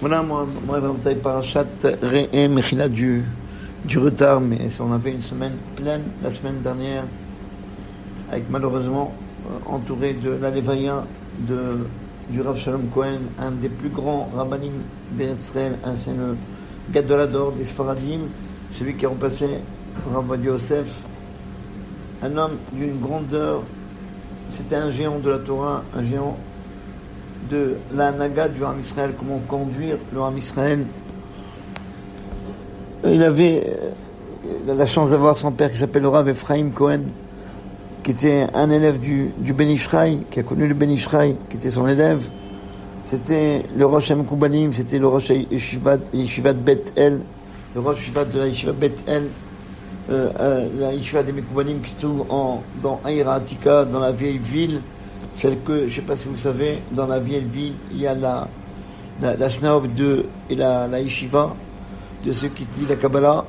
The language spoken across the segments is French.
Voilà, moi, Parashat Re'eh Mechila du retard, mais on avait une semaine pleine la semaine dernière, avec malheureusement entouré de la Lévaïa du Rav Shalom Cohen, un des plus grands rabbanim d'Israël, c'est le Gadolador des Sfaradim, celui qui a remplacé Rav Ovadia Yosef, un homme d'une grandeur. C'était un géant de la Torah, un géant de la Naga du Ham Israël, comment conduire le Ham Israël. Il avait la chance d'avoir son père qui s'appelle le Rav Ephraim Cohen, qui était un élève du Ben Ishraï, qui a connu le Ben Ishraï, qui était son élève. C'était le Rosh HaMekubanim, c'était le Rosh Yeshivat Bet El, le Rosh Yeshivat de la Yeshiva Bet El, la Yeshiva des Mekubanim qui se trouve dans Aïra Atika, dans la vieille ville, celle que, je ne sais pas si vous savez, dans la vieille ville, il y a la synagogue et la Yeshiva de ceux qui lisent la Kabbalah,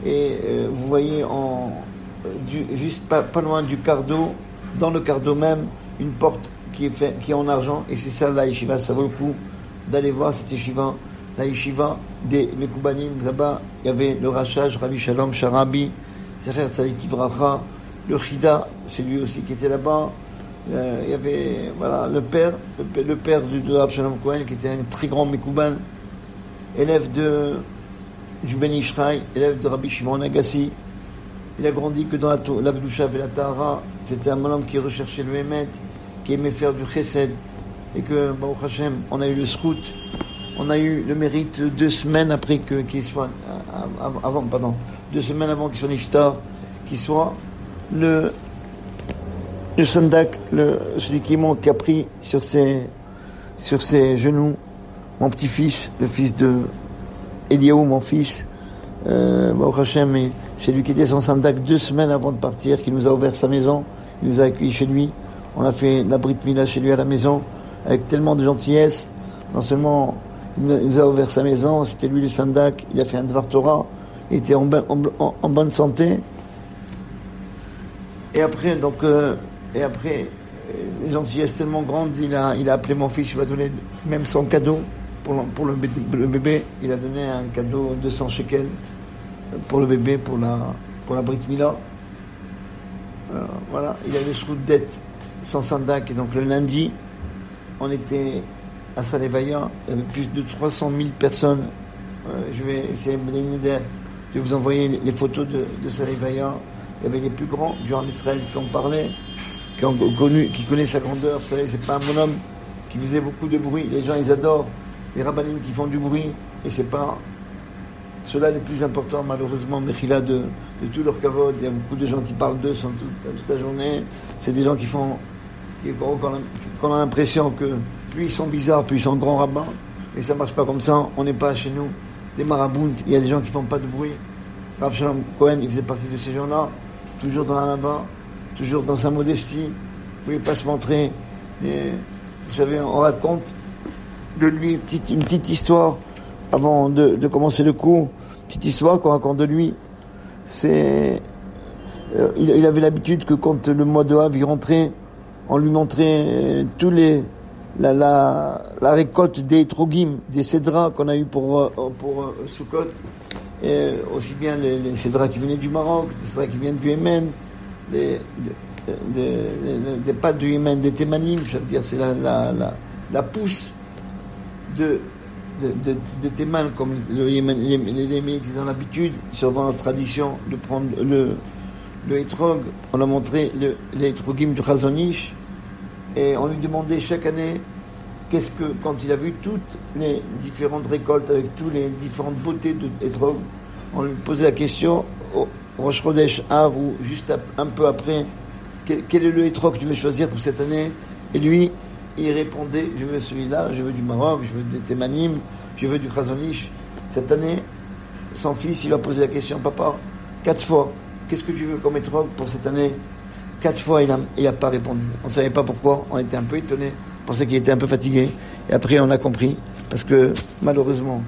et vous voyez juste pas loin du cardo, dans le cardo même, une porte qui est en argent, et c'est ça la Yeshiva. Ça vaut le coup d'aller voir cette Yeshiva, la Yeshiva des Mekubanim. Là-bas, il y avait le Rachaj, Rabbi Shalom Sharabi, Secher Tzadik Ivracha, le Chida, c'est lui aussi qui était là-bas. Il y avait le père du Rav Shalom Cohen, qui était un très grand Mekouban, élève du Ben Ishraï, élève de Rabbi Shimon Agassi. Il a grandi que dans la Gdusha et la Tahara. C'était un homme qui recherchait le Hémet, qui aimait faire du Chesed, et que, Baruch Hashem, on a eu le Srout, on a eu le mérite 2 semaines après qu'il soit, 2 semaines avant qu'il soit Niftar, qu'il soit le Sandak, celui qui a pris sur ses genoux mon petit-fils, le fils de Eliaou, mon fils, Baruch Hashem, c'est lui qui était son Sandak 2 semaines avant de partir, qui nous a ouvert sa maison, il nous a accueillis chez lui, on a fait la Brit Mila chez lui à la maison, avec tellement de gentillesse. Non seulement il nous a ouvert sa maison, c'était lui le Sandak, il a fait un Dvar Torah, il était en bonne santé. Et après, une gentillesse tellement grande, il a appelé mon fils, il lui a donné même son cadeau pour le bébé. Il a donné un cadeau 200 shekels pour le bébé, pour la Brit Mila. Voilà, il avait le d'être sans Sandak, et donc le lundi, on était à Salévaïa, il y avait plus de 300 000 personnes. Je vais essayer de vous envoyer les photos de Salévaïa. Il y avait les plus grands du Ham Israël qui ont parlé, qui connaissent sa grandeur. Vous savez, c'est pas un bonhomme qui faisait beaucoup de bruit. Les gens, ils adorent les rabbanim qui font du bruit, et c'est pas ceux-là les plus importants, malheureusement, Mechila de tout leur kavod. Il y a beaucoup de gens qui parlent d'eux toute la journée. C'est des gens qu'on a l'impression que plus ils sont bizarres, plus ils sont grands rabbins. Mais ça marche pas comme ça. On n'est pas chez nous des marabouts. Il y a des gens qui font pas de bruit. Rav Shalom Cohen, il faisait partie de ces gens-là, toujours dans la nava, toujours dans sa modestie. Il ne pouvait pas se montrer. Et, vous savez, on raconte de lui une petite histoire avant de commencer le cours. Petite histoire qu'on raconte de lui. C'est il avait l'habitude que quand le mois de Av il rentrait, on lui montrait la récolte des Etrogim, des cédras qu'on a eu pour Sukkot, et aussi bien les cédras qui venaient du Maroc, des cédras qui viennent du Yémen, des pâtes du Yémen, des Témanim, ça veut dire c'est la pousse de Théman, comme le Yémen, les Yéménites ils ont l'habitude, suivant leur tradition, de prendre le Etrog. On a montré les Etrogim du Chazon-Ish, et on lui demandait chaque année quand il a vu toutes les différentes récoltes avec toutes les différentes beautés de Etrog, on lui posait la question au Rosh Chodesh Av, ou juste un peu après, quel est le Etrog que tu veux choisir pour cette année? Et lui, il répondait, je veux celui-là, je veux du Maroc, je veux des Témanim, je veux du Chazon-Ish. Cette année, son fils, il a posé la question, papa, 4 fois, qu'est-ce que tu veux comme Etrog pour cette année? 4 fois, il a pas répondu. On ne savait pas pourquoi, on était un peu étonnés, on pensait qu'il était un peu fatigué. Et après, on a compris, parce que malheureusement,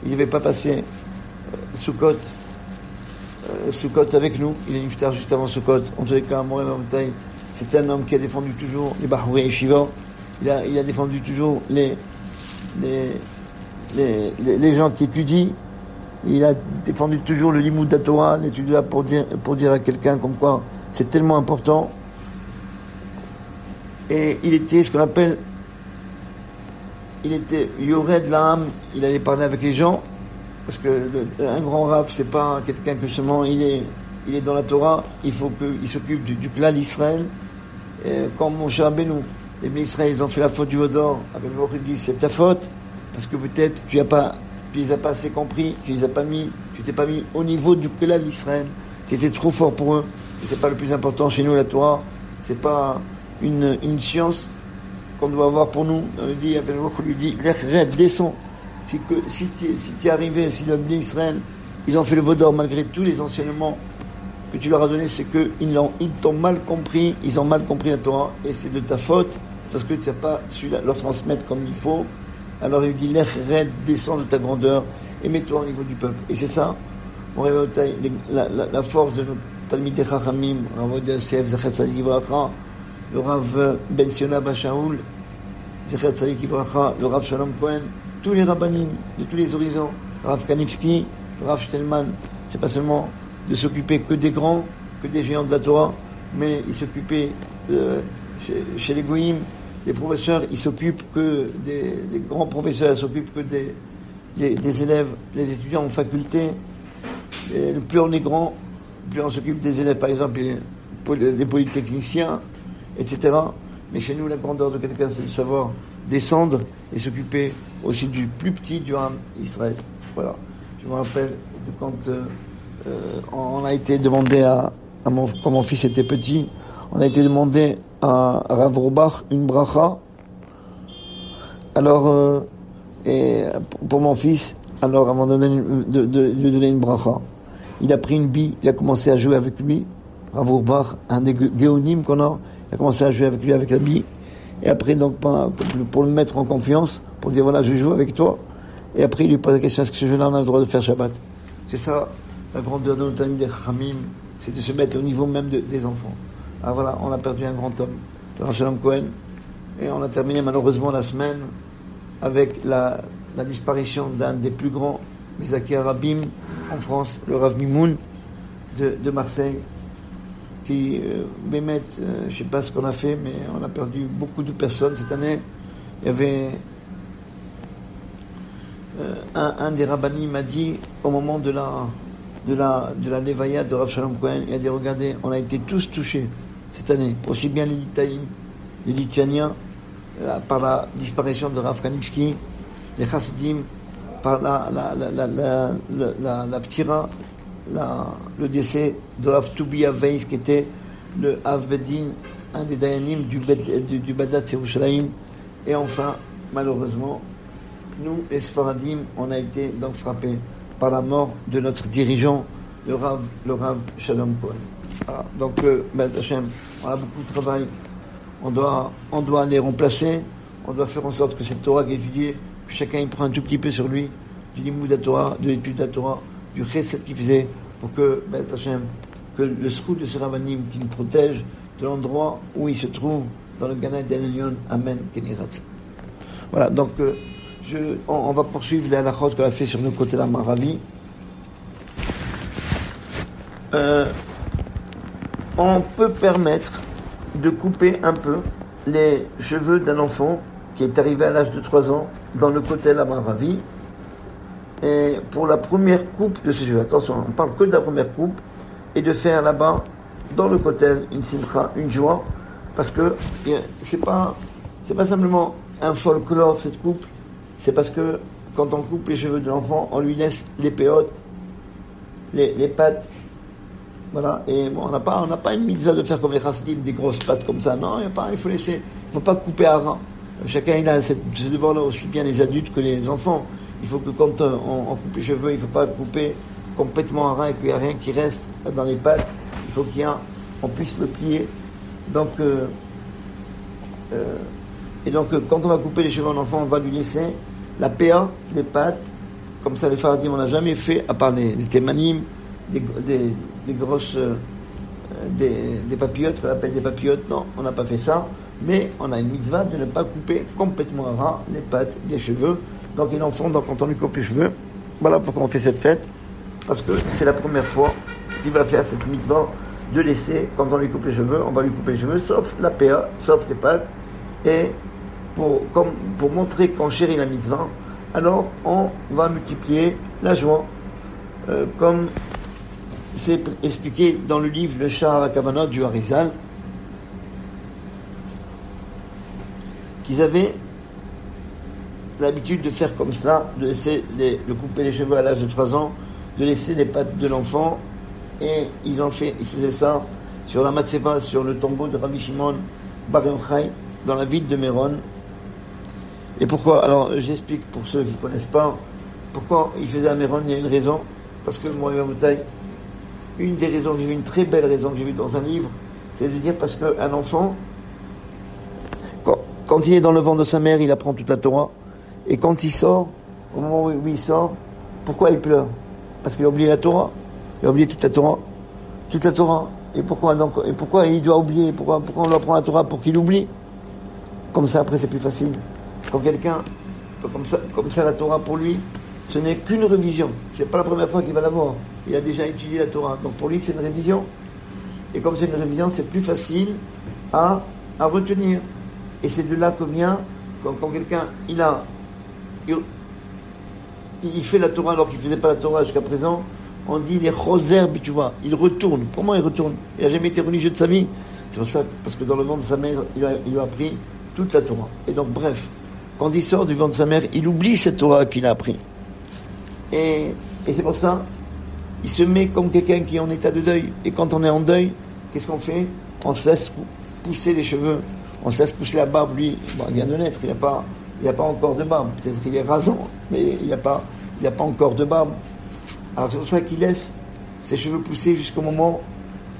il n'avait pas passé Sukkot avec nous. Il est niftar juste avant Sukkot. En tous les cas, c'était un homme qui a défendu toujours les Bahoué et Shiva. Il a défendu toujours les gens qui étudient. Il a défendu toujours le limoud de la Torah, l'étude là pour dire à quelqu'un comme quoi c'est tellement important. Et il était ce qu'on appelle, il était Yored l'âme, il allait parler avec les gens, parce que un grand rav, c'est pas quelqu'un que seulement il est dans la Torah, il faut qu'il s'occupe du clan d'Israël. Comme mon cher Rabbeinu, les bénis Israël, ils ont fait la faute du Vaudor, avec le Vaudor, il dit c'est ta faute, parce que peut-être tu les as pas assez compris, tu t'es pas mis au niveau du clan d'Israël, tu étais trop fort pour eux, et c'est pas le plus important chez nous, la Torah, c'est pas une science qu'on doit avoir pour nous. On lui dit, descends. Si tu es arrivé, si le béni Israël, ils ont fait le Vaudor malgré tous les enseignements que tu leur as donnés, c'est qu'ils t'ont mal compris, ils ont mal compris la Torah, et c'est de ta faute, parce que tu n'as pas su leur transmettre comme il faut. Alors il dit, descends de ta grandeur, et mets-toi au niveau du peuple. Et c'est ça, on révèle la force de nos Talmidei Chachamim, Rav Yosef, Zecher Tzadik Livracha, le Rav Ben Siona Bashaoul, Zecher Tzadik Livracha, le Rav Shalom Cohen, tous les rabbanim de tous les horizons, le Rav Kanivski, le Rav Shtelman, c'est pas seulement de s'occuper que des grands, que des géants de la Torah, mais il s'occupait chez les Goïm, les professeurs, ils s'occupent que des grands professeurs, ils s'occupent que des élèves, des étudiants en faculté. Et le plus on est grand, plus on s'occupe des élèves, par exemple, les polytechniciens, etc. Mais chez nous, la grandeur de quelqu'un, c'est de savoir descendre et s'occuper aussi du plus petit du Ham Israël. Voilà. Je me rappelle que quand on a été demandé quand mon fils était petit, on a été demandé à Rav Robach une bracha. Alors, et pour mon fils, alors avant de lui donner une bracha, il a pris une bille, il a commencé à jouer avec lui. Rav Robach, un des géonimes qu'on a, il a commencé à jouer avec lui avec la bille. Et après, donc, pour le mettre en confiance, pour dire voilà, je joue avec toi. Et après, il lui pose la question, est-ce que ce jeu-là, on a le droit de faire Shabbat? C'est ça, la grandeur de notre ami des Khamim, c'est de se mettre au niveau même des enfants. Alors voilà, on a perdu un grand homme, le Rav Shalom Cohen, et on a terminé malheureusement la semaine avec la disparition d'un des plus grands Mizaki Arabim en France, le Rav Mimoun de Marseille, qui Bémet, je ne sais pas ce qu'on a fait, mais on a perdu beaucoup de personnes cette année. Il y avait un des rabbanim m'a dit au moment de la Levaya de Rav Shalom Cohen, il a dit regardez, on a été tous touchés cette année, aussi bien les Litaïm, les Lituaniens, par la disparition de Rav Kanivski, les Chassidim, par la ptira, le décès de Rav Toubia Weiss, qui était le Av Bedin, un des Dayanim du Badat Yerushalayim. Et enfin, malheureusement, nous, les Sfaradim, on a été donc frappés par la mort de notre dirigeant, le Rav Shalom Cohen. Voilà. Donc, Hashem, on a beaucoup de travail. On doit les remplacer. On doit faire en sorte que cette Torah qui est étudiée, que chacun y prend un tout petit peu sur lui, du limoud de la Torah, de l'étude de la Torah, du chesed qu'il faisait, pour que, Hashem, que le srout de ce rabbanim qui nous protège de l'endroit où il se trouve, dans le Gan Eden Elyon. Amen. Voilà, donc, on va poursuivre les halachot qu'on a fait sur nos côtés la Maravi. On peut permettre de couper un peu les cheveux d'un enfant qui est arrivé à l'âge de 3 ans dans le côté la Maravi. Et pour la première coupe de ces cheveux, attention, on parle que de la première coupe, et de faire là-bas, dans le côté, une simcha, une joie, parce que c'est pas simplement un folklore cette coupe, c'est parce que quand on coupe les cheveux de l'enfant, on lui laisse les péotes, les pattes, voilà. Et bon, on n'a pas une mitzvah de faire comme les chassidim, des grosses pattes comme ça. Non, il faut pas couper à ras. Chacun il a ce devoir-là, aussi bien les adultes que les enfants. Il faut que quand on coupe les cheveux, il ne faut pas couper complètement à ras et qu'il n'y a rien qui reste dans les pattes. Il faut qu'on puisse le plier. Donc, quand on va couper les cheveux d'un enfant, on va lui laisser la péa, les pattes. Comme ça, les faradim, on n'a jamais fait, à part des témanim, des grosses, des papillotes, qu'on appelle des papillotes. Non, on n'a pas fait ça. Mais on a une mitzvah de ne pas couper complètement à ras les pattes des cheveux. donc il est enfant, donc quand on lui coupe les cheveux, voilà pourquoi on fait cette fête, parce que c'est la première fois qu'il va faire cette mitzvah de laisser, quand on lui coupe les cheveux, on va lui couper les cheveux, sauf la PA, sauf les pattes, et pour montrer qu'on chérit la mitzvah, alors on va multiplier la joie, comme c'est expliqué dans le livre Le Sha'ar HaKavanot du Harizal, qu'ils avaient l'habitude de faire comme cela, de couper les cheveux à l'âge de 3 ans, de laisser les pattes de l'enfant, et ils faisaient ça sur la Matseva, sur le tombeau de Rabbi Shimon Bar Yochai, dans la ville de Méron. Et pourquoi? Alors j'explique pour ceux qui ne connaissent pas, pourquoi ils faisaient à Méron. Il y a une raison, parce que moi, une des raisons que j'ai vu, une très belle raison que j'ai vue dans un livre, c'est de dire parce qu'un enfant, quand il est dans le ventre de sa mère, il apprend toute la Torah, et quand il sort, au moment où il sort, pourquoi il pleure? Parce qu'il a oublié la Torah, il a oublié toute la Torah, et pourquoi il doit oublier, pourquoi on lui apprend la Torah pour qu'il oublie? Comme ça après c'est plus facile. Quand quelqu'un, comme ça la Torah pour lui, ce n'est qu'une révision, c'est pas la première fois qu'il va l'avoir, il a déjà étudié la Torah, donc pour lui c'est une révision, et comme c'est une révision, c'est plus facile à retenir. Et c'est de là que vient, quand quelqu'un, il fait la Torah alors qu'il ne faisait pas la Torah jusqu'à présent, on dit les choserbes, tu vois, il retourne. Comment il retourne? Il n'a jamais été religieux de sa vie. C'est pour ça, parce que dans le ventre de sa mère, il lui a appris toute la Torah. Et donc, bref, quand il sort du ventre de sa mère, il oublie cette Torah qu'il a appris. Et c'est pour ça, il se met comme quelqu'un qui est en état de deuil. Et quand on est en deuil, qu'est-ce qu'on fait? On se laisse pousser les cheveux. On se laisse pousser la barbe, lui, il vient de naître, il n'a pas encore de barbe. Peut-être qu'il est rasant, mais il n'a pas encore de barbe. Alors c'est pour ça qu'il laisse ses cheveux pousser jusqu'au moment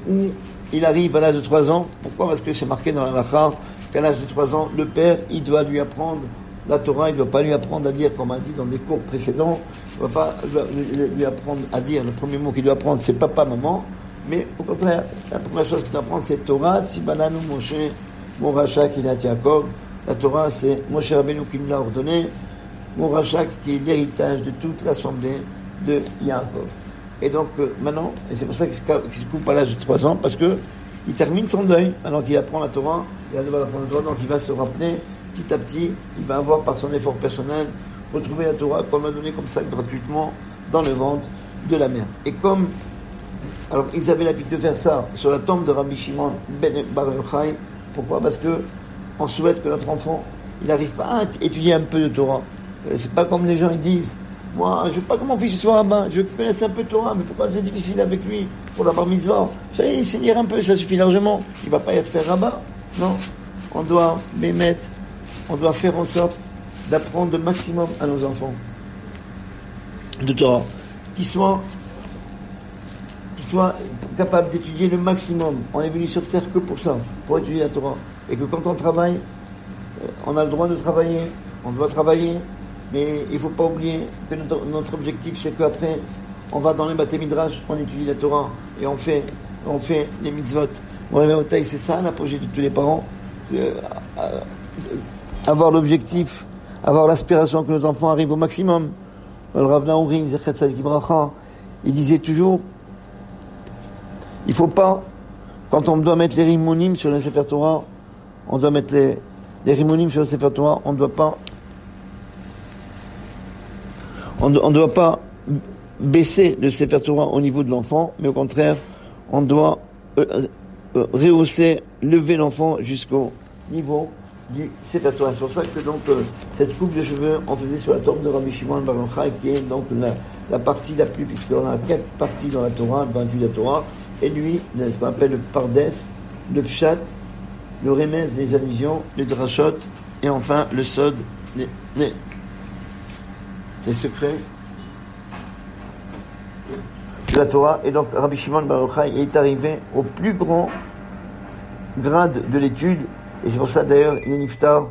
où il arrive à l'âge de 3 ans. Pourquoi? Parce que c'est marqué dans la Lacha qu'à l'âge de 3 ans, le père, il doit lui apprendre la Torah, il ne doit pas lui apprendre à dire, comme on a dit dans des cours précédents, il ne doit pas lui apprendre à dire, le premier mot qu'il doit apprendre, c'est papa, maman, mais au contraire, la première chose qu'il doit apprendre, c'est Torah, Tsibalanu Moshe, mon rachat qui l'a Yaakov. La Torah, c'est Moshe Rabbeinu qui me l'a ordonné, mon rachat qui est l'héritage de toute l'assemblée de Yaakov. Et donc maintenant, et c'est pour ça qu'il se coupe à l'âge de 3 ans, parce que il termine son deuil, alors qu'il apprend la Torah, donc il va se rappeler petit à petit, il va avoir par son effort personnel retrouver la Torah qu'on m'a donné comme ça gratuitement dans le ventre de la mère. Et comme alors ils avaient l'habitude de faire ça sur la tombe de Rabbi Shimon Bar Yochai. Pourquoi? Parce que on souhaite que notre enfant il n'arrive pas à étudier un peu de Torah. C'est pas comme les gens ils disent, moi je veux pas que mon fils soit rabbin, je veux qu'il connaisse un peu de Torah, mais pourquoi c'est difficile avec lui pour la bar mitzvah? Il sait lire un peu, ça suffit largement. Il va pas être faire rabbin. Non, on doit faire en sorte d'apprendre le maximum à nos enfants de Torah, qu'ils soient capables d'étudier le maximum. On est venu sur terre que pour ça, pour étudier la Torah. Et que quand on travaille, on a le droit de travailler, on doit travailler, mais il ne faut pas oublier que notre objectif, c'est qu'après, on va dans les Bate Midrash, on étudie la Torah, et on fait les mitzvot. C'est ça l'apogée de tous les parents, avoir l'objectif, avoir l'aspiration que nos enfants arrivent au maximum. Le Rav Naouri, Zechet Tzadik Bracha, il disait toujours, il ne faut pas, quand on doit mettre les rimonim sur le Sefer Torah, on doit mettre les rimonim sur le Sefer Torah, on ne doit pas baisser le Sefer Torah au niveau de l'enfant, mais au contraire, on doit rehausser, lever l'enfant jusqu'au niveau du Sefer Torah. C'est pour ça que donc cette coupe de cheveux, on faisait sur la tombe de Rabbi Shimon Bar Yochai, qui est donc la partie la plus, puisqu'on a 4 parties dans la Torah, le 28 de la Torah, et lui, ce qu'on appelle le Pardes, le Pshat, le Remez, les allusions, les Drashot, et enfin le Sod, les secrets de la Torah. Et donc Rabbi Shimon Bar Yochai est arrivé au plus grand grade de l'étude, et c'est pour ça d'ailleurs il est niftar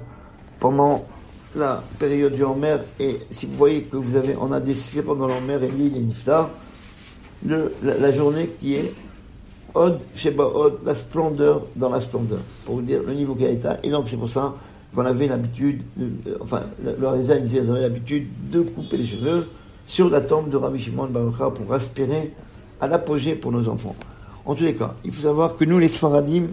pendant la période du Homer. Et si vous voyez que on a des sphirotes dans l'Homer, et lui il est niftar la journée qui est Od Sheba Od, la splendeur dans la splendeur, pour vous dire le niveau qu'il a été. Et donc c'est pour ça qu'on avait l'habitude, le Harizal disait qu'ils avaient l'habitude de couper les cheveux sur la tombe de Rabbi Shimon bar Yochai pour aspirer à l'apogée pour nos enfants. En tous les cas, il faut savoir que nous, les Sfaradim,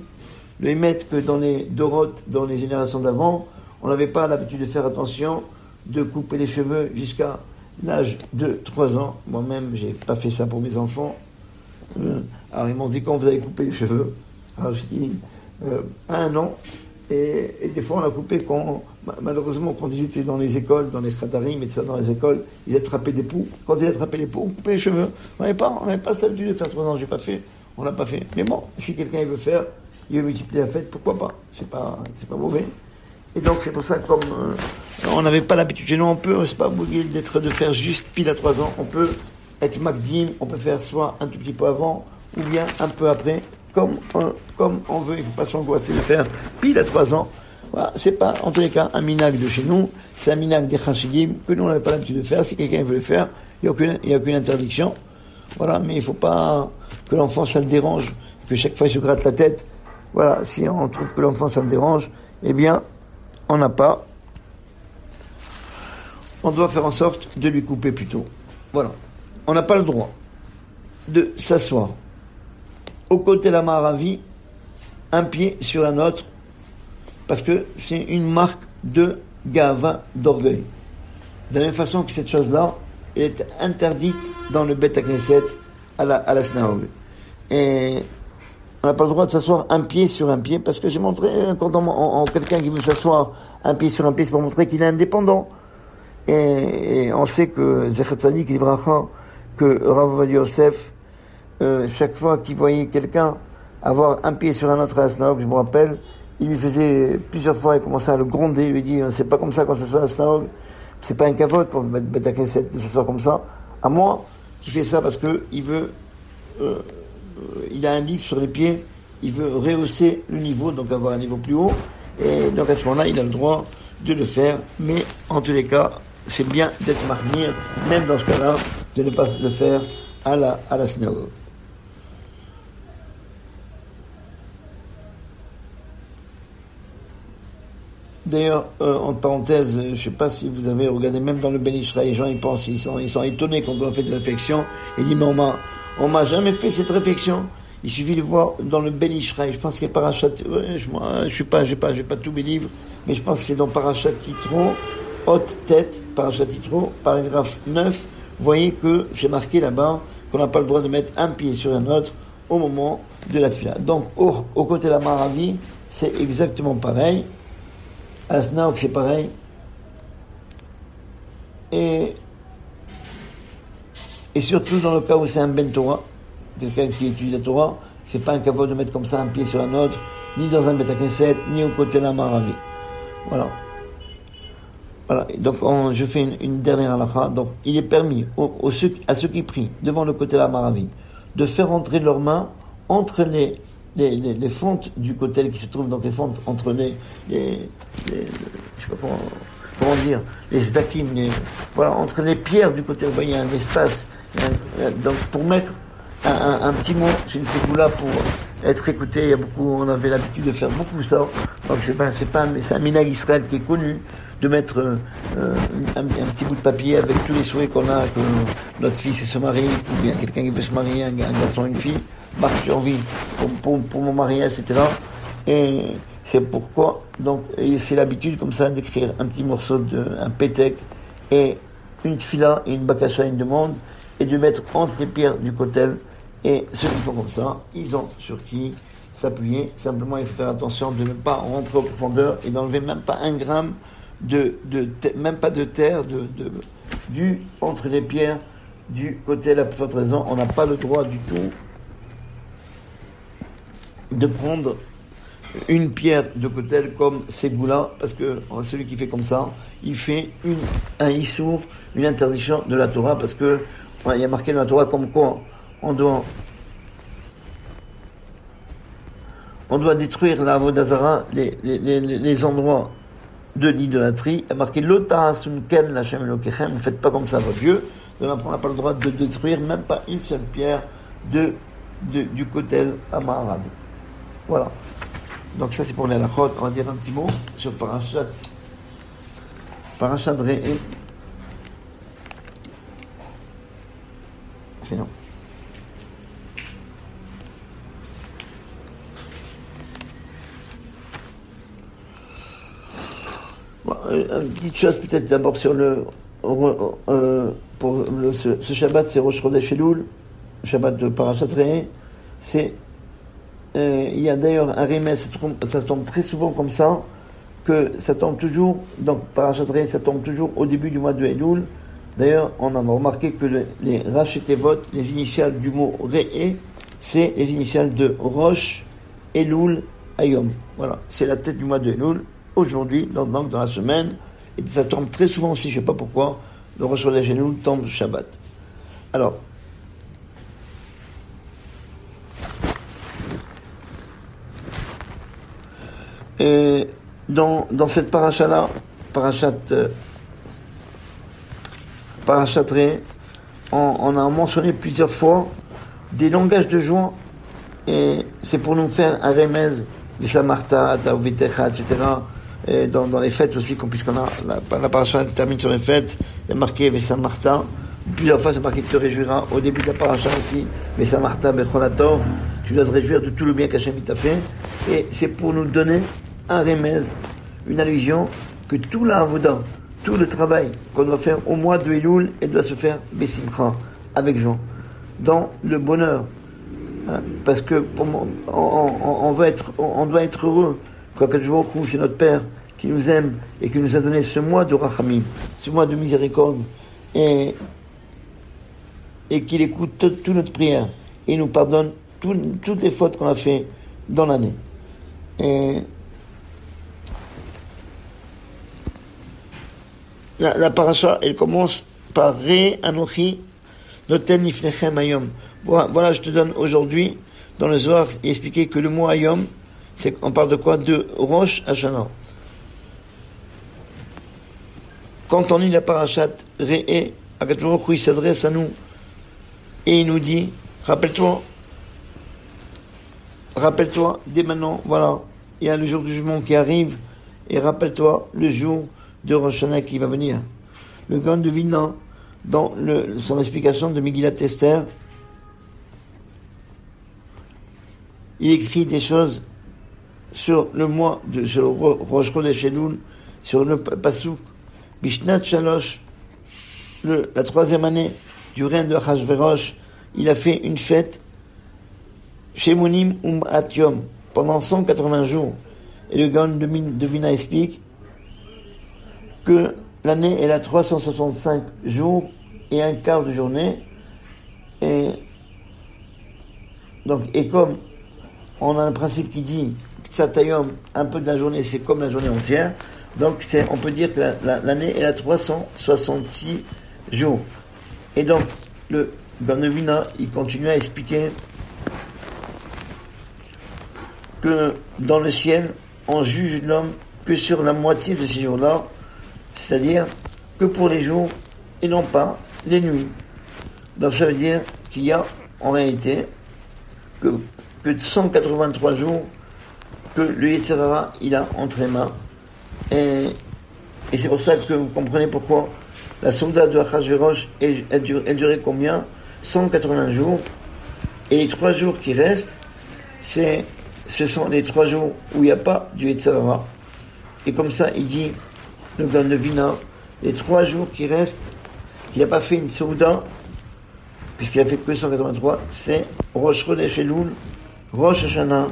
le émettent que dans les Doroth, dans les générations d'avant, on n'avait pas l'habitude de faire attention de couper les cheveux jusqu'à l'âge de 3 ans. Moi-même, j'ai pas fait ça pour mes enfants. Alors ils m'ont dit quand vous avez coupé les cheveux. Alors j'ai dit à 1 an. Et des fois on a coupé malheureusement quand ils étaient dans les écoles, dans les Khadarim et tout ça, dans les écoles, ils attrapaient des poux. Quand ils attrapaient les poux, on coupait les cheveux. On n'avait pas cette habitude de faire 3 ans, j'ai pas fait. On l'a pas fait. Mais bon, si quelqu'un veut faire, il veut multiplier la fête, pourquoi pas? C'est pas mauvais. Et donc c'est pour ça que comme on n'avait pas l'habitude chez nous, on peut, c'est pas obligé de faire juste pile à 3 ans, on peut être makdim, on peut faire soit un tout petit peu avant, ou bien un peu après, comme on veut, il ne faut pas s'angoisser de faire pile à 3 ans. Voilà, c'est pas, en tous les cas, un minag de chez nous, c'est un minag des chassidim, que nous on n'avait pas l'habitude de faire, si quelqu'un veut le faire, il n'y a aucune interdiction. Voilà, mais il ne faut pas que l'enfant ça le dérange, que chaque fois il se gratte la tête. Voilà, si on trouve que l'enfant ça le dérange, eh bien, on doit faire en sorte de lui couper plus tôt. Voilà. On n'a pas le droit de s'asseoir au côté de la Maharavi, un pied sur un autre, parce que c'est une marque de gava, d'orgueil. De la même façon que cette chose-là est interdite dans le Bet HaKnesset à la synagogue. Et on n'a pas le droit de s'asseoir un pied sur un pied, parce que j'ai montré, quand quelqu'un qui veut s'asseoir un pied sur un pied, c'est pour montrer qu'il est indépendant. Et on sait que Zecher Tzadik Livracha, que Rav Ovadia Yosef, chaque fois qu'il voyait quelqu'un avoir un pied sur un autre à la synagogue, je me rappelle, il lui faisait plusieurs fois, il commençait à le gronder, il lui dit, c'est pas comme ça qu'on s'assoit à la synagogue, c'est pas un kavod pour Bet HaKnesset de s'asseoir comme ça, à moi, qui fait ça parce que il veut, il a un livre sur les pieds, il veut rehausser le niveau, donc avoir un niveau plus haut, et donc à ce moment-là, il a le droit de le faire, mais en tous les cas, c'est bien d'être marmire, même dans ce cas-là, de ne pas le faire à la synagogue. D'ailleurs, en parenthèse, je ne sais pas si vous avez regardé, même dans le Ben Ishraï, les gens ils pensent, ils sont étonnés quand on fait des réflexions, et ils disent, mais on m'a jamais fait cette réflexion. Il suffit de voir dans le Ben Ishraï, je pense qu'il y a Parashat, j'ai pas tous mes livres, mais je pense que c'est dans Parashat Yitro, haute tête, Parashat Yitro, paragraphe 9, vous voyez que c'est marqué là-bas qu'on n'a pas le droit de mettre un pied sur un autre au moment de la tefila. Donc, au côté de la Maharavi, c'est exactement pareil. À la synagogue, c'est pareil. Et surtout dans le cas où c'est un Ben Torah, quelqu'un qui étudie la Torah, c'est pas un kavod de mettre comme ça un pied sur un autre, ni dans un Bet HaKnesset, ni au côté de la Maharavi. Voilà. Donc je fais une dernière halakha. Donc il est permis à ceux qui prient devant le côté de la Maharavi de faire entrer leurs mains entre les fentes du kotel qui se trouvent, donc les fentes entre je sais pas comment dire, les zdakim, voilà, entre les pierres du kotel, vous voyez, il y a un espace, donc pour mettre un petit mot, c'est une ségoula pour être écouté. On avait l'habitude de faire beaucoup ça. Donc c'est un minag Israël qui est connu, de mettre un petit bout de papier avec tous les souhaits qu'on a, que notre fils se marie, ou bien quelqu'un qui veut se marier, un garçon, une fille, marque sur vie pour mon mariage, etc. Et c'est pourquoi, donc, c'est l'habitude comme ça d'écrire un petit morceau un pétek et une tfila et une bakasha, une demande, et de mettre entre les pierres du kotel. Et ceux qui font comme ça, ils ont sur qui s'appuyer. Simplement, il faut faire attention de ne pas rentrer en profondeur et d'enlever même pas 1 gramme même pas de terre entre les pierres du kotel. À plus forte raison, on n'a pas le droit du tout de prendre une pierre de kotel comme ségoula, parce que celui qui fait comme ça, il fait un issour, une interdiction de la Torah, parce que il y a marqué dans la Torah comme quoi on doit détruire la Avodazara, les endroits de l'idolâtrie. Il y a marqué Lota Sunken Lachem Elokechem, ne faites pas comme ça votre Dieu. Donc on n'a pas le droit de détruire même pas une seule pierre du kotel à Maharavi. Voilà. Donc ça c'est pour les halachot. On va dire un petit mot sur Parashat Re'eh. Rien. Bon, une petite chose peut-être d'abord sur ce Shabbat, c'est Rosh Chodesh Elul, le Shabbat de Parashat Re'eh. Il y a d'ailleurs un remède, ça tombe très souvent comme ça, que ça tombe toujours, donc Parashat Re'eh, ça tombe toujours au début du mois de Elul. D'ailleurs, on a remarqué que les Rashi Tevot, les initiales du mot Re'eh, c'est les initiales de Rosh, Elul, Ayom. Voilà, c'est la tête du mois de Elul, aujourd'hui, donc dans la semaine, et ça tombe très souvent aussi, je ne sais pas pourquoi, le Rosh Chodesh Elul tombe Shabbat. Alors, et dans cette paracha-là, Parashat Re'eh, on a mentionné plusieurs fois des langages de joie, et c'est pour nous faire un remèze, Visamarta, Tauvitecha, etc. Et dans les fêtes aussi, puisqu'on a la paracha termine sur les fêtes, il y a marqué Visamarta. Plusieurs fois, c'est marqué te réjouira. Au début de la paracha aussi, Visamarta, Becholatov, tu dois te réjouir de tout le bien qu'Hachem t'a fait. Et c'est pour nous donner un remèze, une allusion, que tout l'avoda, tout le travail qu'on doit faire au mois de Elul, il doit se faire Besimcha, avec joie, dans le bonheur. Hein, parce que on doit être heureux. Quand je vois que c'est notre Père qui nous aime et qui nous a donné ce mois de Rachamim, ce mois de miséricorde, et qu'il écoute toute notre prière et nous pardonne toutes les fautes qu'on a fait dans l'année. Et la paracha, elle commence par Re Anochi Noten Nifnechem Ayom. Voilà, je te donne aujourd'hui, dans le Zohar, il est expliqué que le mot Ayom, on parle de quoi? De Rosh Hashanah. Quand on lit la parashat Re'eh, Akadosh Baruch Hu, il s'adresse à nous et il nous dit, rappelle-toi, dès maintenant, voilà, il y a le jour du jugement qui arrive, et rappelle-toi le jour de Rosh Hashanah qui va venir. Le Gaon de Vilna, dans son explication de Megillat Esther, il écrit des choses sur le mois sur le Rosh Chodesh Elul, sur le Pasuk Bishnat Shalosh, la 3e année du règne de Achashverosh, il a fait une fête Shemonim Atiom pendant 180 jours. Et le Gaon de Vilna explique que l'année elle a 365 jours et un quart de journée, et comme on a un principe qui dit Ksatayom, un peu de la journée, c'est comme la journée entière. Donc, on peut dire que l'année est à 366 jours. Et donc, le Gaon de Vilna, il continue à expliquer que dans le ciel, on juge l'homme que sur la moitié de ces jours-là, c'est-à-dire que pour les jours et non pas les nuits. Donc, ça veut dire qu'il y a, en réalité, que 183 jours que le Yetzer Hara il a entre les mains, et c'est pour ça que vous comprenez pourquoi la Souda de Achashverosh elle durait combien? 180 jours, et les 3 jours qui restent, ce sont les 3 jours où il n'y a pas du Yetzer Hara. Et comme ça il dit le Gaon de Vilna, les 3 jours qui restent, qu'il n'a pas fait une Souda, puisqu'il a fait que 183, c'est Rosh Chodesh Elul, Rosh Hashanah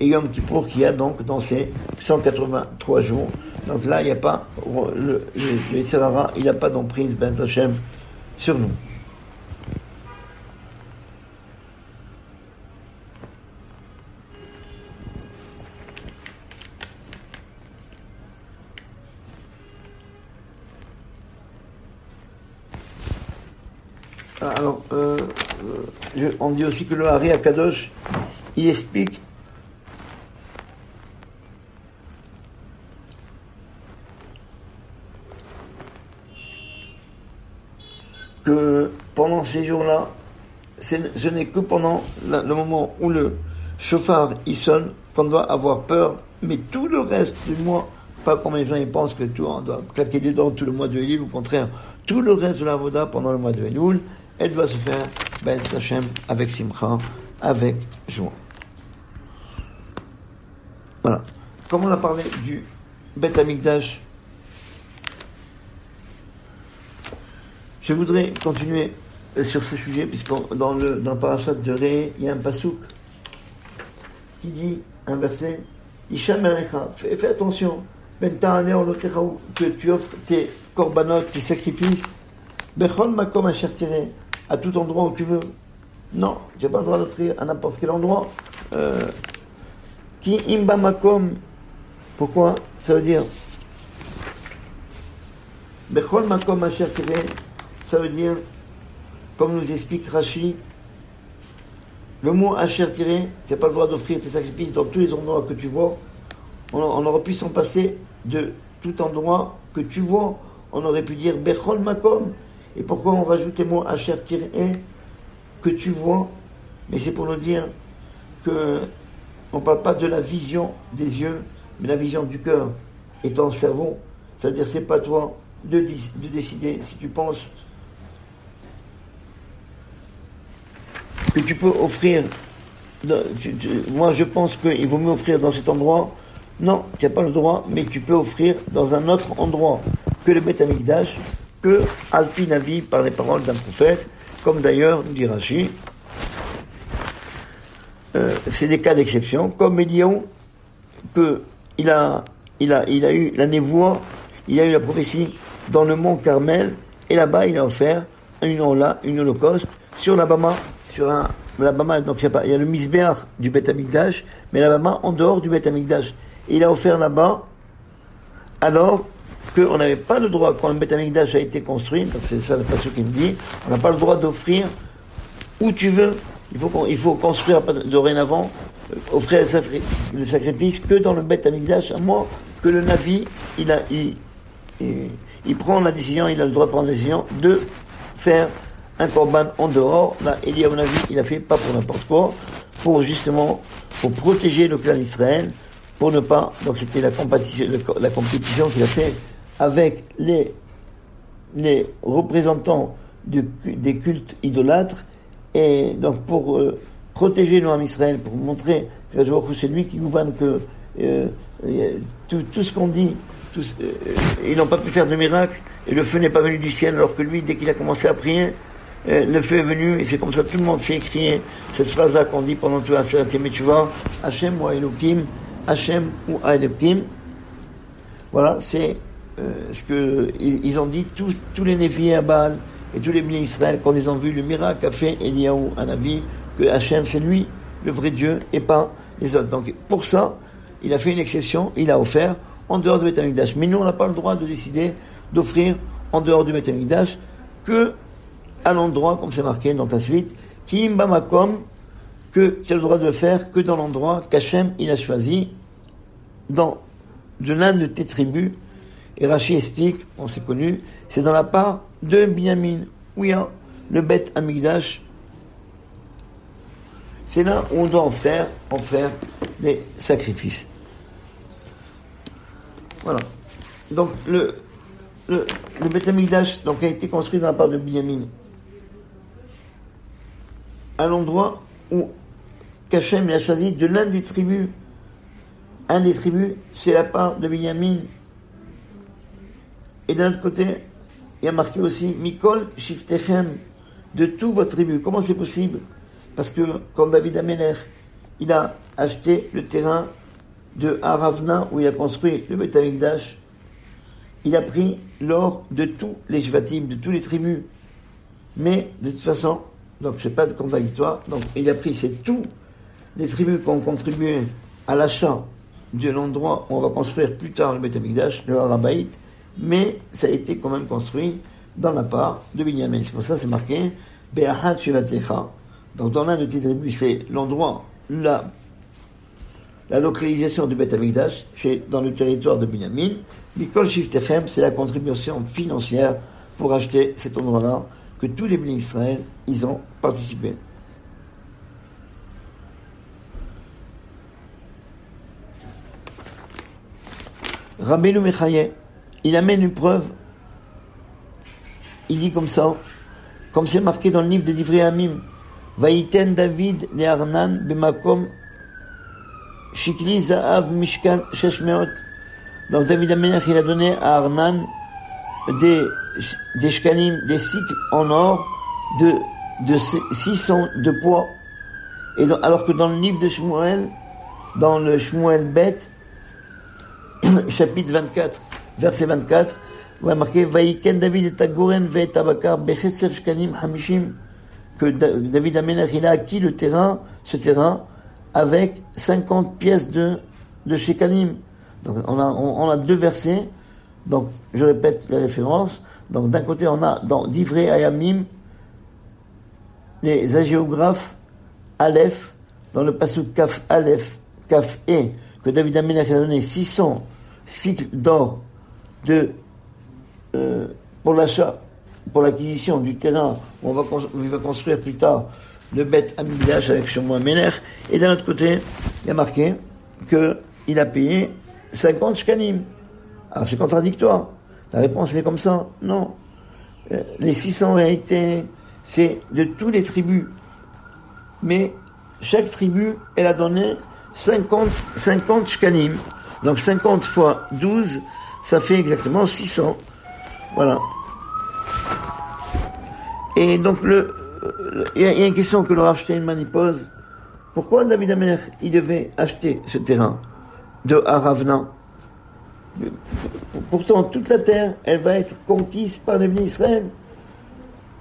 et Yom Kippour, qu'il y a donc dans ces 183 jours. Donc là, il n'y a pas, le Yetzer Hara, il n'a pas d'emprise, Ben Hashem, sur nous. Alors, on dit aussi que le Hari Akadosh, il explique que pendant ces jours-là, ce n'est que pendant le moment où le chauffard, il sonne, qu'on doit avoir peur, mais tout le reste du mois, pas comme les gens ils pensent que tout, on doit claquer des dents tout le mois de Elul, au contraire, tout le reste de la Avoda pendant le mois de Elul, elle doit se faire, Be'ez Hashem, avec Simcha, avec joie. Voilà. Comme on a parlé du Beth Amikdash, je voudrais continuer sur ce sujet, puisque dans le parashat de Ré, il y a un pasouk qui dit, un verset, Isham Erecha, fais attention, Ben Ta'ane Olotechaou, que tu offres tes korbanot, tes sacrifices, Bechol Makom Asher Tireh, à tout endroit où tu veux. Non, tu n'as pas le droit d'offrir à n'importe quel endroit. Ki Imba Makom, pourquoi? Ça veut dire, Bechol Makom Asher Tireh, ça veut dire, comme nous explique Rashi, le mot Asher tiré, tu n'as pas le droit d'offrir tes sacrifices dans tous les endroits que tu vois. On aurait pu s'en passer de tout endroit que tu vois. On aurait pu dire Bechol Makom. Et pourquoi on rajoute le mot Asher tiré, que tu vois? Mais c'est pour nous dire que on ne parle pas de la vision des yeux, mais la vision du cœur et ton cerveau. C'est-à-dire, c'est pas toi de décider si tu penses que tu peux offrir, moi je pense qu'il vaut mieux offrir dans cet endroit. Non, tu n'as pas le droit, mais tu peux offrir dans un autre endroit que le Beth Amikdash, que Alpi Navi par les paroles d'un prophète, comme d'ailleurs nous dit Rashi. C'est des cas d'exception, comme Eliyahu, il a eu la névoie, il a eu la prophétie dans le mont Carmel, et là-bas il a offert une holocauste sur la Bama. La Bama, donc il y a le Misbéach du Beth Amikdash, mais la Bama en dehors du Beth Amikdash. Et il a offert là-bas, alors qu'on n'avait pas le droit, quand le Beth Amikdash a été construit, donc c'est ça le passage qui me dit, on n'a pas le droit d'offrir où tu veux. Il faut construire dorénavant, offrir le sacrifice que dans le Beth Amikdash, à moins que le Navi, il prend la décision, il a le droit de prendre la décision de faire un korban en dehors. Là, Eliyahu Navi, il a fait pas pour n'importe quoi, pour protéger le clan d'Israël, pour ne pas, donc c'était la compétition qu'il a fait avec les représentants des cultes idolâtres, et donc pour protéger le Ham Israël, pour montrer que c'est lui qui gouverne, que tout ce qu'on dit, ils n'ont pas pu faire de miracle, et le feu n'est pas venu du ciel, alors que lui, dès qu'il a commencé à prier, le feu est venu, et c'est comme ça tout le monde s'est écrit cette phrase-là qu'on dit pendant tout la Sérité, mais tu vois, Hachem ou Elohim, Hachem ou Elohim. Voilà, c'est ce que ils ont dit tous les Néviés à Baal et tous les bénis Israël, quand ils ont vu le miracle qu'a fait Eliyahu Hanavi, que Hachem c'est lui, le vrai Dieu, et pas les autres. Donc pour ça, il a fait une exception, il a offert en dehors du Beth Amikdash. Mais nous, on n'a pas le droit de décider d'offrir en dehors du Beth Amikdash que à l'endroit, comme c'est marqué dans la suite, Ki Imba Makom, que c'est le droit de le faire que dans l'endroit qu'Hachem il a choisi de l'un de tes tribus. Et Rashi explique, on s'est connu, c'est dans la part de Binyamin, où il y a le Beth Amikdash. C'est là où on doit en faire les sacrifices. Voilà. Donc le Beth Amikdash donc, a été construit dans la part de Binyamin, à l'endroit où Hachem a choisi de l'un des tribus. Un des tribus, c'est la part de Binyamin. Et d'un autre côté, il y a marqué aussi Mikol Shiftechem, de toute votre tribu. Comment c'est possible? Parce que quand David Amelech, il a acheté le terrain de Haravna, où il a construit le Beth Amikdash, il a pris l'or de tous les Shvatim, de toutes les tribus. Mais de toute façon, donc c'est pas de contradictoire, donc il a pris, c'est tous les tribus qui ont contribué à l'achat de l'endroit où on va construire plus tard le Beth Amikdash, le Harabaït, mais ça a été quand même construit dans la part de Binyamin. C'est pour ça c'est marqué Be'achat Shevatecha. Donc dans l'un de tes tribus, c'est l'endroit, la localisation du Beth Amikdash, c'est dans le territoire de Binyamin. Mikol Shiftechem, c'est la contribution financière pour acheter cet endroit-là, que tous les bénis Israël, ils ont participé. Rabbeinu Mechaye, il amène une preuve. Il dit comme ça, comme c'est marqué dans le livre de Divrei Hamim, Vaïten David le Arnan bemakom shikli za'av mishkan sheshmeot. Donc David Amelech, il a donné à Arnan des shkanim, des cycles en or de 600 de poids. Et alors que dans le livre de Shmuel, dans le Shmuel Bet, chapitre 24, verset 24, on va marquer Vaïken David et Tagoren ve Tabakar Bechetsef Shkanim Hamishim, que David Amelech, il a acquis ce terrain, avec 50 pièces de Shekanim. Donc on a deux versets. Donc je répète les références. Donc d'un côté on a dans Divrei Hayamim les hagiographes Aleph, dans le pasuk Kaf Aleph, Kaf E, que David Amelech a donné 600 cycles d'or pour l'achat, pour l'acquisition du terrain où il va construire plus tard le Beth Amikdash avec Shlomo Amelech. Et d'un autre côté, il y a marqué qu'il a payé 50 shkanim. Alors c'est contradictoire. La réponse est comme ça. Non. Les 600 en réalité, c'est de toutes les tribus. Mais chaque tribu, elle a donné 50 shkanim. Donc 50 fois 12, ça fait exactement 600. Voilà. Et donc il y a une question que le Rav Steinman pose. Pourquoi David Amelech, il devait acheter ce terrain de Haravna? Pourtant, toute la terre, elle va être conquise par les bénis Israël.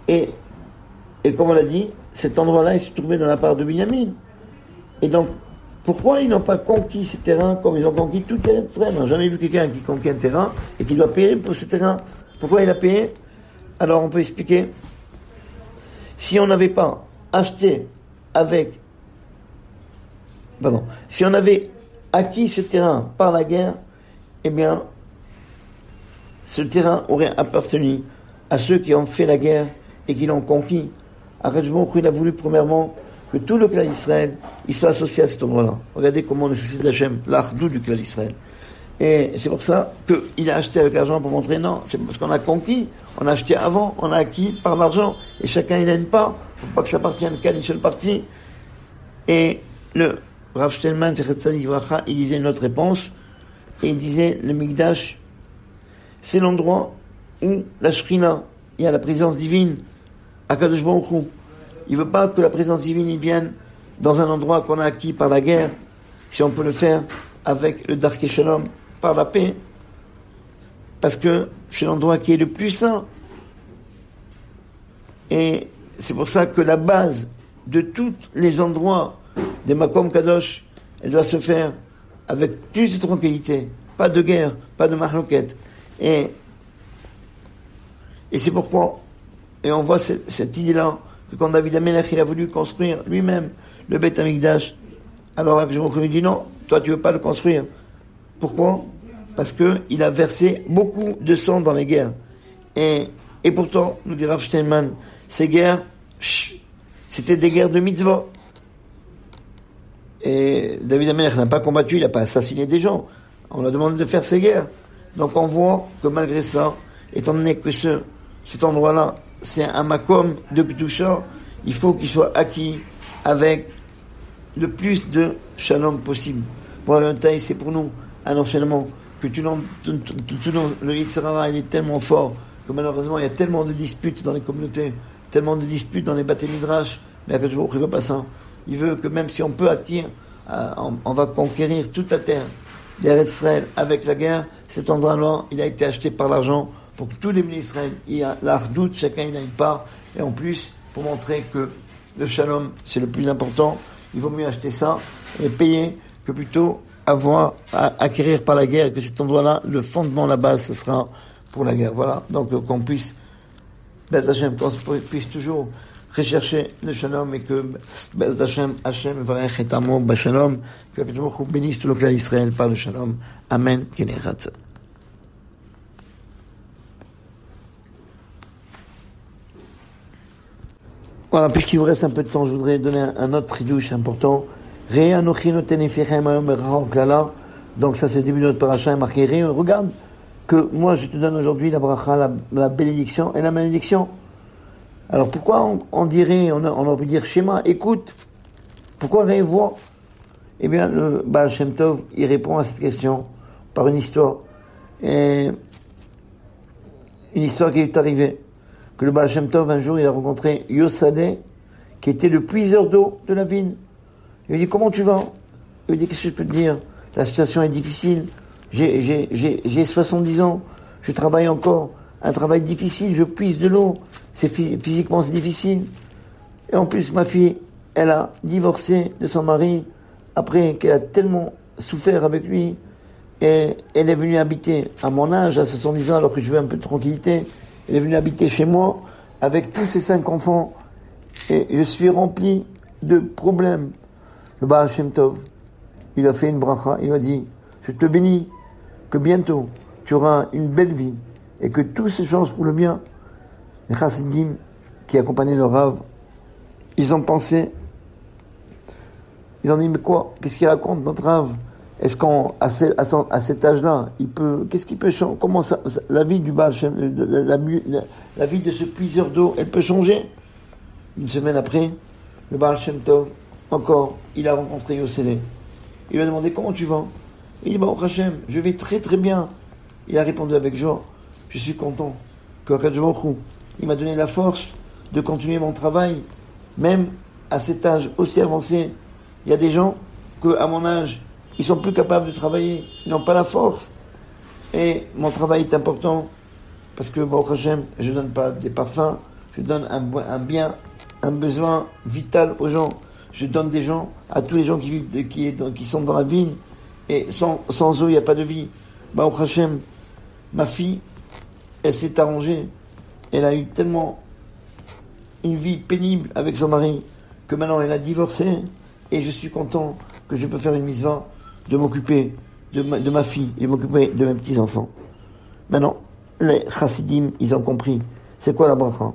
Et comme on l'a dit, cet endroit-là, il se trouvait dans la part de Binyamin. Et donc, pourquoi ils n'ont pas conquis ces terrains comme ils ont conquis tout le terrain d'Israël? On n'a jamais vu quelqu'un qui conquit un terrain et qui doit payer pour ce terrain. Pourquoi il a payé? Alors, on peut expliquer. Si on n'avait pas acheté si on avait acquis ce terrain par la guerre, eh bien, ce terrain aurait appartenu à ceux qui ont fait la guerre et qui l'ont conquis. Akadosh Baruch Hu, il a voulu premièrement que tout le clan d'Israël, il soit associé à cet endroit-là. Regardez comment on est souci d'Hachem, l'ardou du clan d'Israël. Et c'est pour ça qu'il a acheté avec l'argent pour montrer, non, c'est parce qu'on a conquis, on a acheté avant, on a acquis par l'argent, et chacun il a une part, faut pas que ça appartienne qu'à une seule partie. Et le Rav Steinman, il disait une autre réponse, et il disait, le Mikdash, c'est l'endroit où la Shrina, il y a la présence divine, à Kadosh Baruch Hu. Il veut pas que la présence divine il vienne dans un endroit qu'on a acquis par la guerre, si on peut le faire avec le Darkei Shalom, par la paix, parce que c'est l'endroit qui est le plus saint. Et c'est pour ça que la base de tous les endroits des Makom Kadosh, elle doit se faire avec plus de tranquillité, pas de guerre, pas de mahloket. Et c'est pourquoi, et on voit cette idée-là, que quand David Amelech, il a voulu construire lui-même le Beth Amikdash, alors je me dit non, toi tu veux pas le construire. Pourquoi? Parce que il a versé beaucoup de sang dans les guerres. Et pourtant, nous dit Rav Steinman, ces guerres, c'était des guerres de mitzvah. Et David Amelech n'a pas combattu, il n'a pas assassiné des gens. On a demandé de faire ces guerres. Donc on voit que malgré cela, étant donné que cet endroit-là, c'est un makom de Kedusha, il faut qu'il soit acquis avec le plus de shalom possible. Pour un taille, c'est pour nous un enchaînement que le Yitzhara, il est tellement fort que malheureusement il y a tellement de disputes dans les communautés, tellement de disputes dans les Bate Midrash, mais Akadosh Baruch Hu, il veut pas ça. Il veut que même si on peut acquérir, on va conquérir toute la terre d'Eretz Israël avec la guerre, cet endroit-là, il a été acheté par l'argent pour que tous les bénis Israël, il y a l'ardoute, chacun il a une part, et en plus, pour montrer que le shalom, c'est le plus important, il vaut mieux acheter ça et payer que plutôt avoir à acquérir par la guerre, et que cet endroit-là, le fondement, la base, ce sera pour la guerre. Voilà, donc qu'on puisse, Bez Hashem, qu'on puisse toujours rechercher le shalom, et que Bez Hashem, Hashem varech et amo b'shalom, que Akadosh Baruch Hu bénisse tout le clan d'Israël par le shalom. Amen. Kenerat. Voilà, puisqu'il vous reste un peu de temps, je voudrais donner un autre ridouche important. Donc ça, c'est le début de notre paracha, marqué Ré. Regarde que moi, je te donne aujourd'hui la bracha, la bénédiction et la malédiction. Alors pourquoi on dirait, on aurait pu dire schéma, écoute, pourquoi Ré voit? Eh bien, le Baal Shem Tov, il répond à cette question par une histoire. Et une histoire qui est arrivée. Que le Baal Shem Tov, un jour, il a rencontré Yosadeh, qui était le puiseur d'eau de la ville. Il lui dit, comment tu vas? Il lui dit, qu'est-ce que je peux te dire? La situation est difficile. J'ai 70 ans. Je travaille encore. Un travail difficile. Je puise de l'eau. Physiquement, c'est difficile. Et en plus, ma fille, elle a divorcé de son mari après qu'elle a tellement souffert avec lui. Et elle est venue habiter à mon âge, à 70 ans, alors que je veux un peu de tranquillité. Elle est venue habiter chez moi avec tous ses 5 enfants. Et je suis rempli de problèmes. Le Baal Shem Tov, il a fait une bracha, il a dit, je te bénis que bientôt tu auras une belle vie et que tout se change pour le bien. Les chassidim qui accompagnaient le Rav, ils ont pensé, ils ont dit, mais quoi, qu'est-ce qu'il raconte notre Rav? Est-ce qu'à cet âge-là, qu'est-ce qu'il peut changer? Comment la vie du Baal Shem, la vie de ce puiseur d'eau, elle peut changer? Une semaine après, le Baal Shem Tov, encore, il a rencontré Yoselé. Il lui a demandé, comment tu vas? Il dit, Baruch Hashem, je vais très très bien. Il a répondu avec joie, je suis content que Akadosh Baruch Hu, il m'a donné la force de continuer mon travail, même à cet âge aussi avancé. Il y a des gens que, à mon âge, ils sont plus capables de travailler, ils n'ont pas la force. Et mon travail est important, parce que, Baruch Hashem, je ne donne pas des parfums, je donne un bien, un besoin vital aux gens. Je donne des gens, à tous les gens qui vivent, qui sont dans la ville, et sans eux, il n'y a pas de vie. Baruch Hashem, ma fille, elle s'est arrangée, elle a eu tellement une vie pénible avec son mari, que maintenant elle a divorcé, et je suis content que je peux faire une mitzvah, de m'occuper de ma fille, et m'occuper de mes petits-enfants. Maintenant, les chassidim, ils ont compris. C'est quoi la bracha?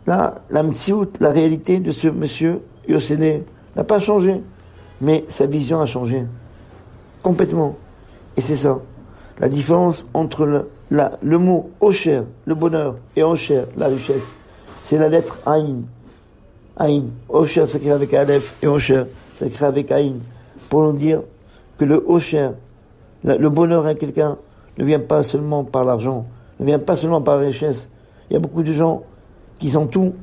Là, la mtsiout, la réalité de ce monsieur Yoselé n'a pas changé, mais sa vision a changé complètement. Et c'est ça, la différence entre le mot Osher, le bonheur, et Osher, la richesse. C'est la lettre Aïn. Aïn. Osher s'écrit avec Aleph, et Osher s'écrit avec Aïn. Pour nous dire que le Osher, le bonheur à quelqu'un, ne vient pas seulement par l'argent, ne vient pas seulement par la richesse. Il y a beaucoup de gens qui ont tout,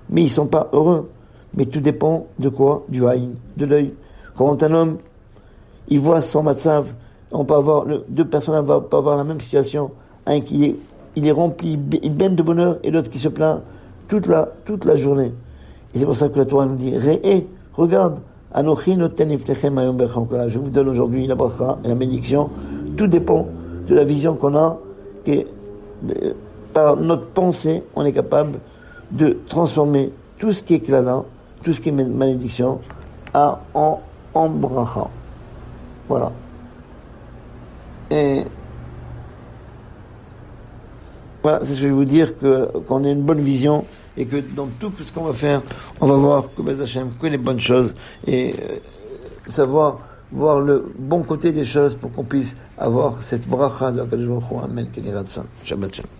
mais ils sont pas heureux. Mais tout dépend de quoi? Du haïn, de l'œil. Quand un homme, il voit son matzav, deux personnes ne vont pas avoir la même situation. Un il est rempli, il baigne de bonheur, et l'autre qui se plaint toute la journée. Et c'est pour ça que la Torah nous dit, regarde, je vous donne aujourd'hui la bracha et la bénédiction. Tout dépend de la vision qu'on a, par notre pensée, on est capable de transformer tout ce qui est klala, tout ce qui est malédiction, en bracha. Voilà. Et voilà, c'est ce que je vais vous dire, qu'on ait une bonne vision, et que dans tout ce qu'on va faire, on va voir que Bez Hashem, que les bonnes choses, et savoir voir le bon côté des choses pour qu'on puisse avoir cette bracha de Akadosh Baruch Hu. Amen. Shabbat Shalom.